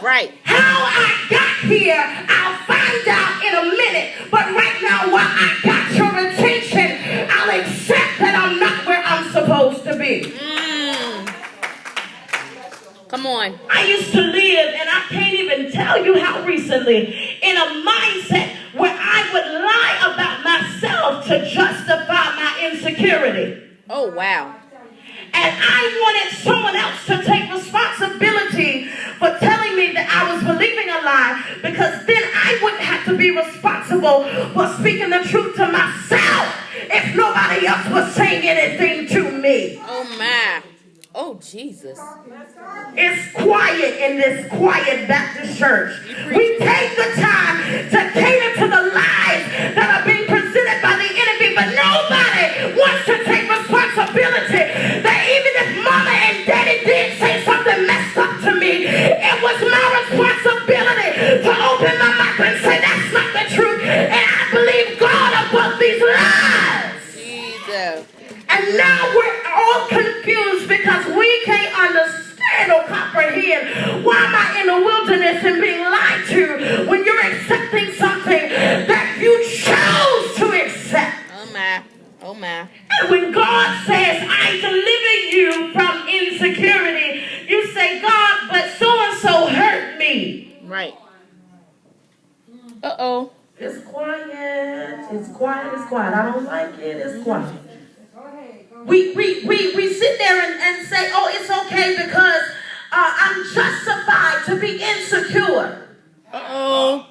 Right. How I got here, I'll find out in a minute. But right now, while I got your attention, I'll accept that I'm not where I'm supposed to be. Come on. I used to live, and I can't even tell you how recently, in a mindset where I would lie about myself to justify my insecurity. Oh, wow. And I wanted someone else to take responsibility for telling me that I was believing a lie, because then I wouldn't have to be responsible for speaking the truth to myself if nobody else was saying anything to me. Oh, my. Oh, Jesus. It's quiet in this quiet Baptist church. We take the time to cater to the lies that are being presented by the enemy, but nobody wants to take responsibility that even if mama and daddy did say something messed up to me, it was my responsibility to open my mouth and say that's not the truth, and I believe God above these lies. Jesus. And now we're all confused because we can't understand or comprehend why am I in the wilderness and being lied to when you're accepting something that you chose to accept. Oh, my. Oh, my. And when God says, I deliver you from insecurity, you say, God, but so-and-so hurt me. Right. Uh-oh. It's quiet. It's quiet. It's quiet. I don't like it. It's quiet. We sit there and say, oh, it's okay because I'm justified to be insecure. Uh-oh.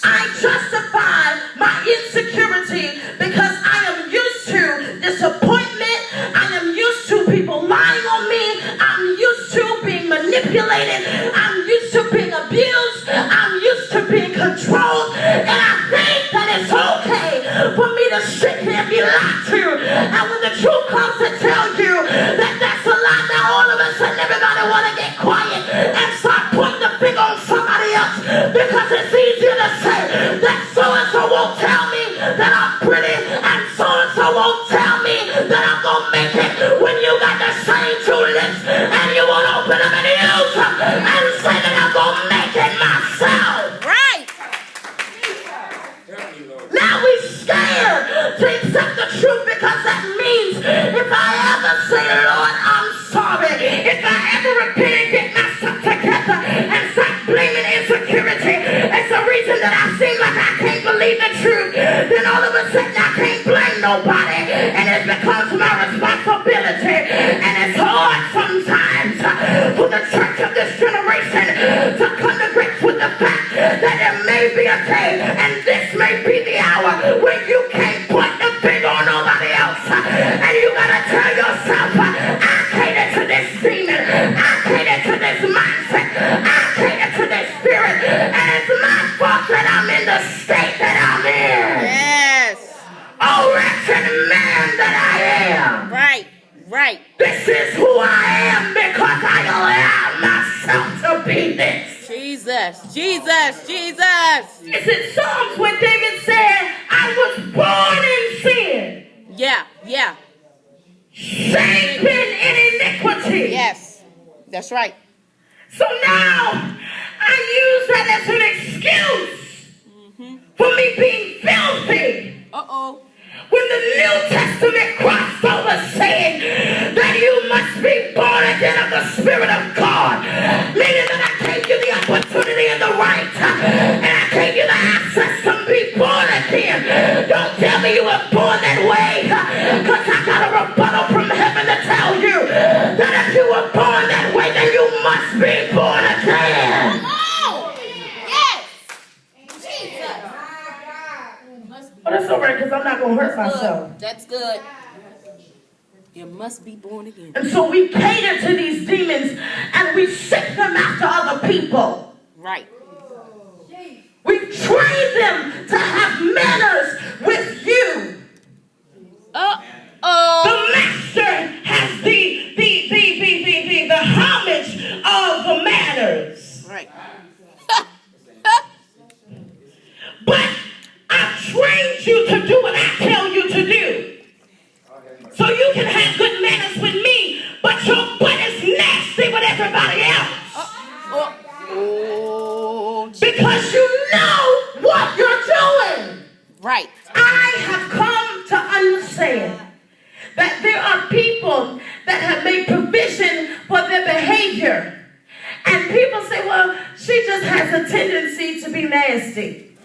I justify my insecurity because I am used to disappointment. I am used to people lying on me. I'm used to being manipulated. I'm used to being abused. I'm used to being controlled. And I think that it's okay for me to sit here and be lied to. And when the truth comes to tell you that that's a lie, now all of a sudden everybody want to get quiet and start pointing the finger on somebody else because it's easier to say that so-and-so won't tell me that I'm pretty and so-and-so won't tell me that I'm going to make it when you got the same two lips and you won't open them and use them and say that I'm going to make it myself. Right. Now we're scared to accept the truth because that means if I ever say, Lord, I'm sorry, if I ever repent and get myself together and start blaming insecurity as the reason that I seem like I can't believe the truth, then all of a sudden I can't blame nobody and it becomes my responsibility. And it's hard sometimes for the church of this generation to come to grips with the fact that there may be a day and this may be the hour when you can't point the finger on nobody else and you gotta tell yourself, I cater to this demon, I cater to this mindset, I cater to this spirit, and it's my fault that I'm in the state that I'm in. Yes. Oh, wretched man that I am. Right. Right. This is who I am because I allow myself to be this. Jesus. Jesus. Jesus. It's in Psalms where David said, I was born in sin. Yeah. Yeah. Shaped in iniquity. Yes. That's right. So now I use that as an excuse for me being filthy. Uh-oh. When the New Testament crossed over saying that you must be born again of the Spirit of God, meaning that I gave you the opportunity and the right, and I gave you the access to be born again. Don't tell me you were born that way, because I got a rebuttal from heaven to tell you that if you were born that way, then you must be born again. Oh, that's all right, because I'm not going to hurt myself. That's good. You must be born again. And so we cater to these demons and we sick them after other people. Right. We've trained them to have manners with you. Uh-oh. The master has the homage of the manners. Right. But I've trained you to do what I tell you to do. So you can have good manners with me, but your butt is nasty with everybody else. She just has a tendency to be nasty.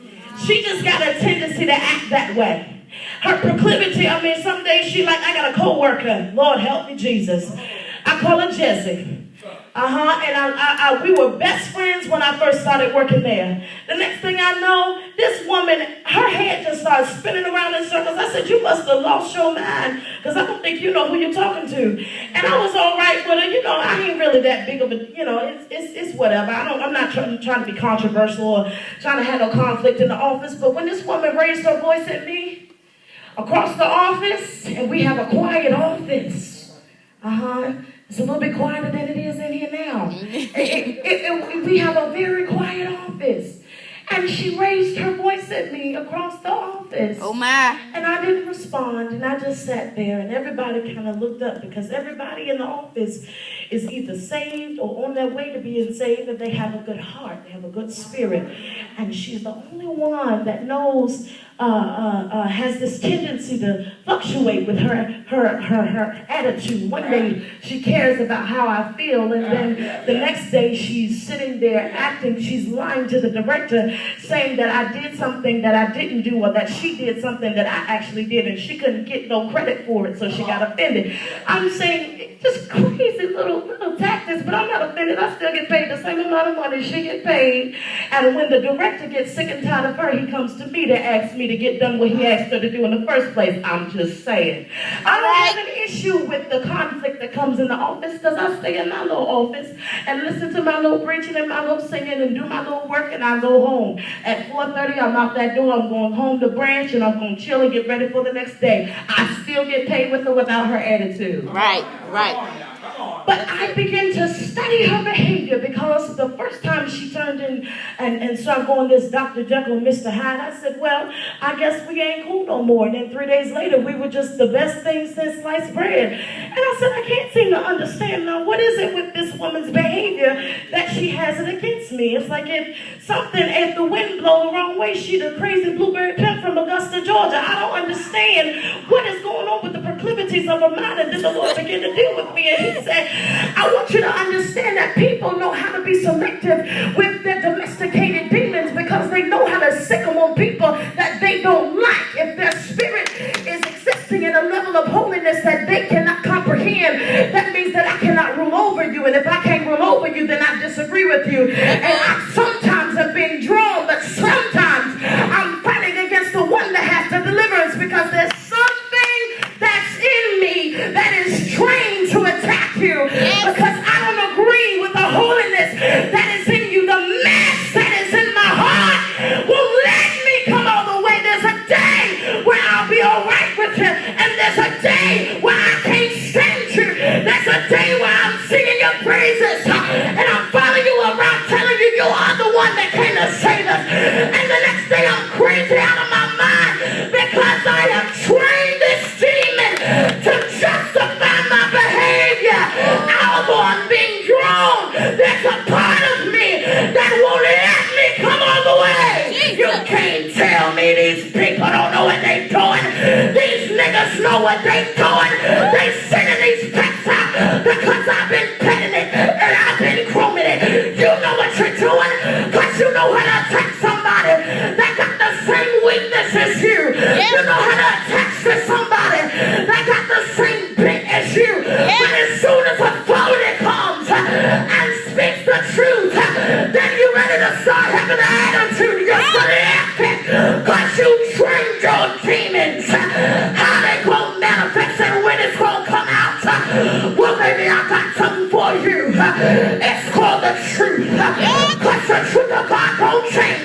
She just got a tendency to act that way. Her proclivity, I mean, some days she like, I got a co-worker. Lord help me, Jesus. I call her Jessie. And we were best friends when I first started working there. The next thing I know, this woman, her head just started spinning around in circles. I said, you must have lost your mind, because I don't think you know who you're talking to. And I was all right with her. You know, I ain't really that big of a, you know, it's whatever. I'm not trying to be controversial or trying to handle conflict in the office. But when this woman raised her voice at me across the office, and we have a quiet office. It's a little bit quieter than it is in here now. We have a very quiet office. And she raised her voice at me across the office. Oh my. And I didn't respond, and I just sat there, and everybody kind of looked up, because everybody in the office is either saved or on their way to being saved, and they have a good heart, they have a good spirit. And she's the only one that knows, has this tendency to fluctuate with her attitude. One day she cares about how I feel, and then the next day she's sitting there acting, she's lying to the director, saying that I did something that I didn't do, or that she did something that I actually did, and she couldn't get no credit for it, so she got offended. I'm saying, just crazy little tactics, but I'm not offended. I still get paid the same amount of money she get paid. And when the director gets sick and tired of her, he comes to me to ask me to get done what he asked her to do in the first place. I'm just saying. I don't have an issue with the conflict that comes in the office, because I stay in my little office and listen to my little preaching and my little singing and do my little work, and I go home. At 4:30, I'm out that door. I'm going home to branch, and I'm going to chill and get ready for the next day. I still get paid with or without her attitude. Right. But I began to study her behavior, because the first time she turned in and started going this Dr. Jekyll, Mr. Hyde, I said, well, I guess we ain't cool no more. And then 3 days later, we were just the best thing since sliced bread. And I said, I can't seem to understand now, what is it with this woman's behavior that she has it against me? It's like if the wind blow the wrong way, she the crazy blueberry pimp from Augusta, Georgia. I don't understand what is going on with the proclivities of her mind. And then the Lord began to deal with me, and he said, I want you to understand that people know how to be selective with their domesticated demons, because they know how to sick them on people that they don't like. If their spirit is existing in a level of holiness that they cannot comprehend, that means that I cannot rule over you. And if I can't rule over you, then I disagree with you. And I sometimes have been drawn, but sometimes I'm fighting against the one that has the deliverance, because there's something that's in me that is trained to attack you, because I don't agree with the holiness that is in you. The mess that is in my heart won't let me come all the way. There's a day where I'll be all right with you, and there's a day where I can't stand you. There's a day where I'm singing your praises, and I'm following you around telling you you are the one that came to save us, and the next day I'm crazy out of my mind, because I have trained this demon to justify my behavior. Although I'm being drawn, there's a part of me that won't let me come all the way. Jesus. You can't tell me these people don't know what they're doing. These niggas know what they're doing. They sending these pets out because I've been petting it and I've been grooming it. You know what you're doing, because you know how to attack somebody that got the same weakness as you. You know how to attach to somebody that got the same bit as you. But as soon as a phony comes and speaks the truth, then you're ready to start having an attitude. You're reacting because you trained your demons. How they gonna manifest and when it's gonna come out? Well, baby, I got something for you. It's called the truth. Because the truth of God don't change.